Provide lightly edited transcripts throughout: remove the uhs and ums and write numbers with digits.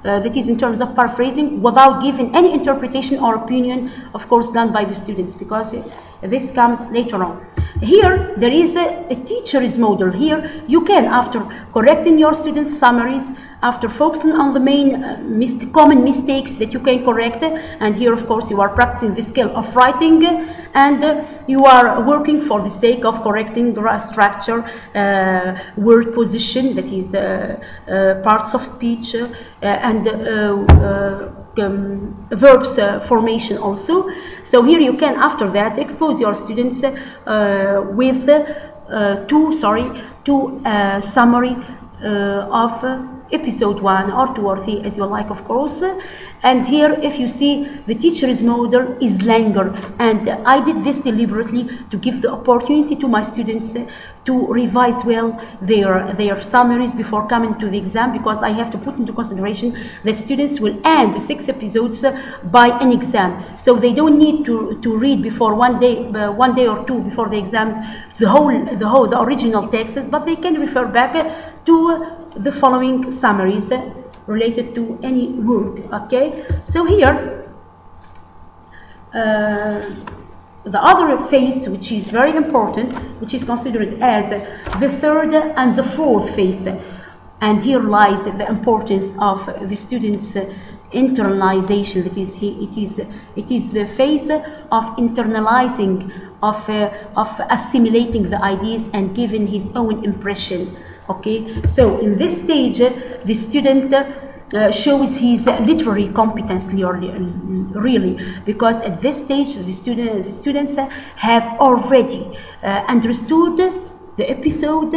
that is in terms of paraphrasing, without giving any interpretation or opinion, of course, done by the students, because this comes later on. Here, there is a teacher's model. Here, you can, after correcting your students' summaries, after focusing on the main common mistakes that you can correct, and here, of course, you are practicing the skill of writing, and you are working for the sake of correcting structure, word position, that is parts of speech, and verbs formation also. So here you can, after that, expose your students with two summary of episode 1 or 2 or 3, as you like, of course. And here, if you see, the teacher's model is longer, and I did this deliberately to give the opportunity to my students to revise well their summaries before coming to the exam, because I have to put into consideration that students will end the 6 episodes by an exam, so they don't need to read before one day or two before the exams the original texts, but they can refer back to the following summaries related to any work. Okay, so here the other phase, which is very important, which is considered as the third and the fourth phase, and here lies the importance of the students' internalization. That is, it is the phase of internalizing, of assimilating the ideas and giving his own impression. Okay, so in this stage, the student shows his literary competence really, because at this stage the students have already understood the episode,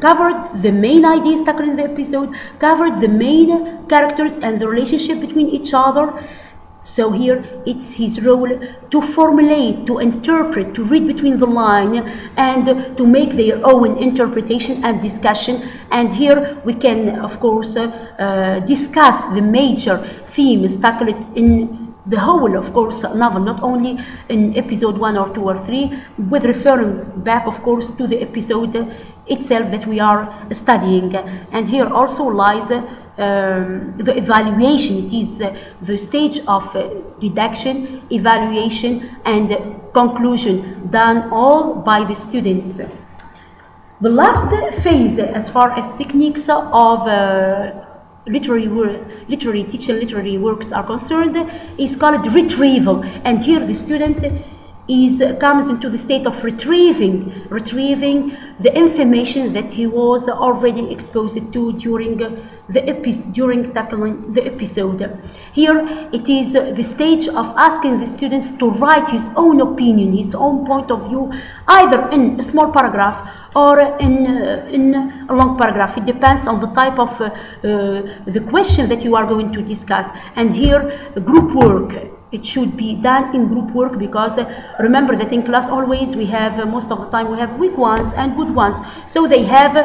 covered the main ideas tackled in the episode, covered the main characters and the relationship between each other. So here it's his role to formulate, to interpret, to read between the line, and to make their own interpretation and discussion. And here we can, of course, discuss the major themes tackled in the whole, of course, novel, not only in episode 1 or 2 or 3, with referring back, of course, to the episode itself that we are studying. And here also lies the evaluation. It is the stage of deduction, evaluation, and conclusion, done all by the students. The last phase, as far as techniques of literary literary works are concerned, is called retrieval. And here the student comes into the state of retrieving the information that he was already exposed to during tackling the episode. Here it is the stage of asking the students to write his own opinion, his own point of view, either in a small paragraph or in a long paragraph. It depends on the type of the question that you are going to discuss. And here, group work. It should be done in group work, because remember that in class always we have, most of the time we have weak ones and good ones. So they have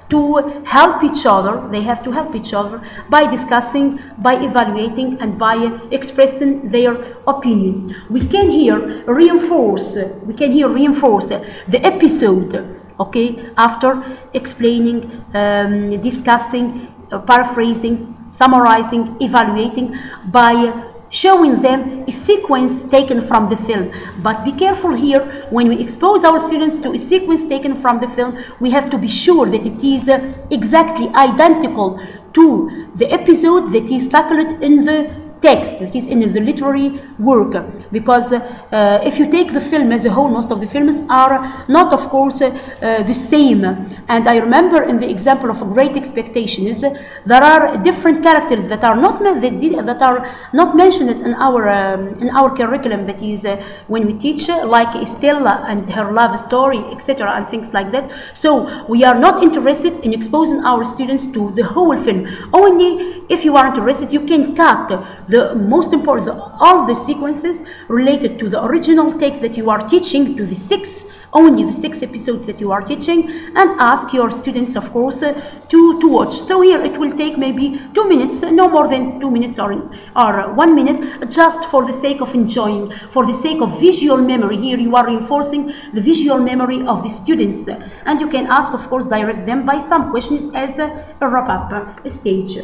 to help each other. They have to help each other by discussing, by evaluating, and by expressing their opinion. We can here reinforce the episode, okay, after explaining, discussing, paraphrasing, summarizing, evaluating, by showing them a sequence taken from the film. But be careful here, when we expose our students to a sequence taken from the film, we have to be sure that it is exactly identical to the episode that is tackled in the text, that is in the literary work. Because if you take the film as a whole, most of the films are not, of course, the same. And I remember in the example of A Great Expectation, there are different characters that are not mentioned in our curriculum, that is when we teach, like Estella and her love story, etc., and things like that. So we are not interested in exposing our students to the whole film. Only if you are interested, you can cut the most important, all the sequences related to the original text that you are teaching, to only the 6 episodes that you are teaching, and ask your students, of course, to watch. So here it will take maybe 2 minutes, no more than 2 minutes or 1 minute, just for the sake of enjoying, for the sake of visual memory. Here you are reinforcing the visual memory of the students, and you can ask, of course, direct them by some questions as a wrap-up stage.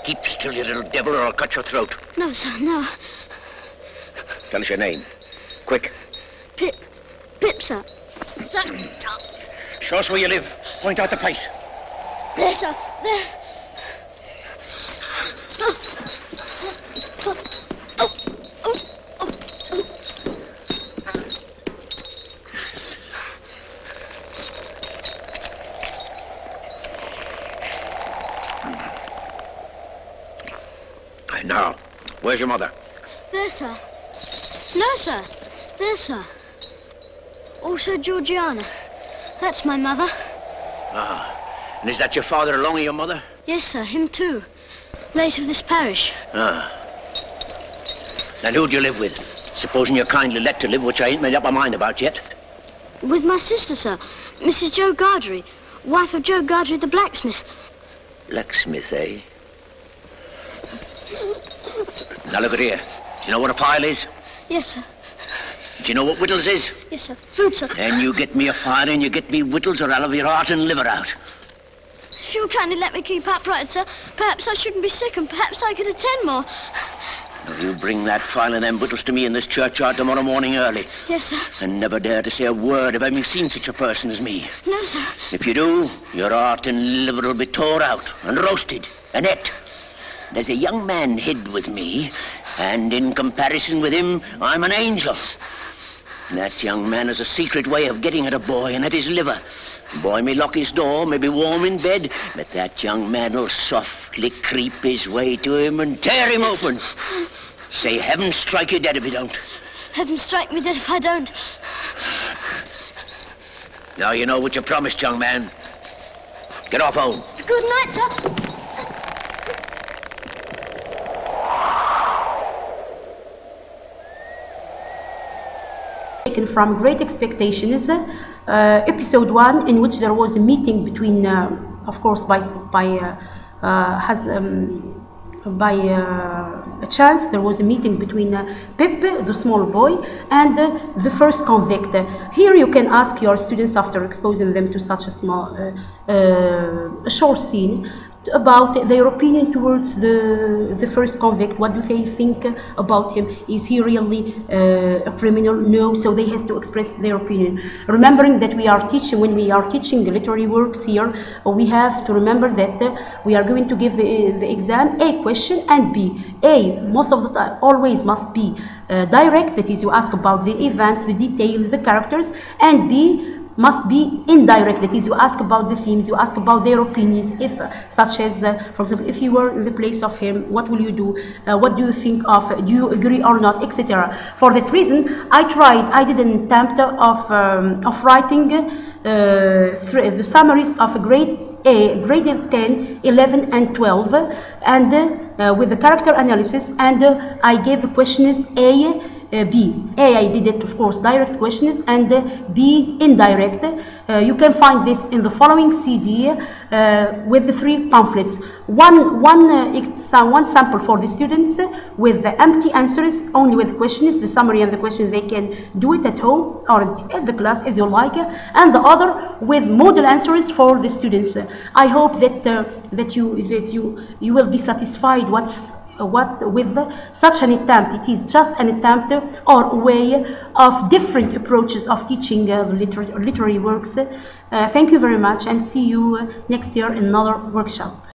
Keep still, you little devil, or I'll cut your throat. No, sir, no. Tell us your name. Quick. Pip, sir. Show us where you live. Point out the place. There, sir, there. Now, where's your mother? There, sir. No, sir. There, sir. Also Georgiana. That's my mother. Ah. And is that your father along with your mother? Yes, sir. Him too. Late of this parish. Ah. And who do you live with? Supposing you're kindly let to live, which I ain't made up my mind about yet. With my sister, sir. Mrs. Joe Gargery. Wife of Joe Gargery, the blacksmith. Blacksmith, eh? Now look at here. Do you know what a file is? Yes, sir. Do you know what whittles is? Yes, sir. Food, sir. Then you get me a file and you get me whittles, or I'll have your heart and liver out. If you'll kindly let me keep upright, sir, perhaps I shouldn't be sick and perhaps I could attend more. Now you bring that file and them whittles to me in this churchyard tomorrow morning early. Yes, sir. And never dare to say a word of having seen such a person as me. No, sir. If you do, your heart and liver will be tore out and roasted and ate. There's a young man hid with me, and in comparison with him, I'm an angel. And that young man has a secret way of getting at a boy and at his liver. The boy may lock his door, may be warm in bed, but that young man will softly creep his way to him and tear him open. Say, heaven strike you dead if you don't. Heaven strike me dead if I don't. Now you know what you promised, young man. Get off home. Good night, sir. Taken from Great Expectations, episode 1, in which there was a meeting between, of course, by a chance, there was a meeting between Pip, the small boy, and the first convict. Here you can ask your students, after exposing them to such a small, a short scene, about their opinion towards the first convict. What do they think about him? Is he really a criminal? No. So they have to express their opinion. Remembering that we are teaching, when we are teaching literary works here, we have to remember that we are going to give the exam A question and B. A, most of the time, always must be direct, that is, you ask about the events, the details, the characters, and B must be indirect, that is, you ask about the themes, you ask about their opinions, if such as, for example, if you were in the place of him, what will you do, what do you think of, do you agree or not, etc. For that reason, I did an attempt of writing the summaries of grade 10, 11 and 12, and with the character analysis, and I gave questions B. A, I did it, of course, direct questions, and B, indirect. You can find this in the following CD with the 3 pamphlets. One sample for the students with the empty answers, only with questions, the summary and the questions. They can do it at home or at the class as you like, and the other with model answers for the students. I hope that you will be satisfied with such an attempt. It is just an attempt or a way of different approaches of teaching the literary works. Thank you very much, and see you next year in another workshop.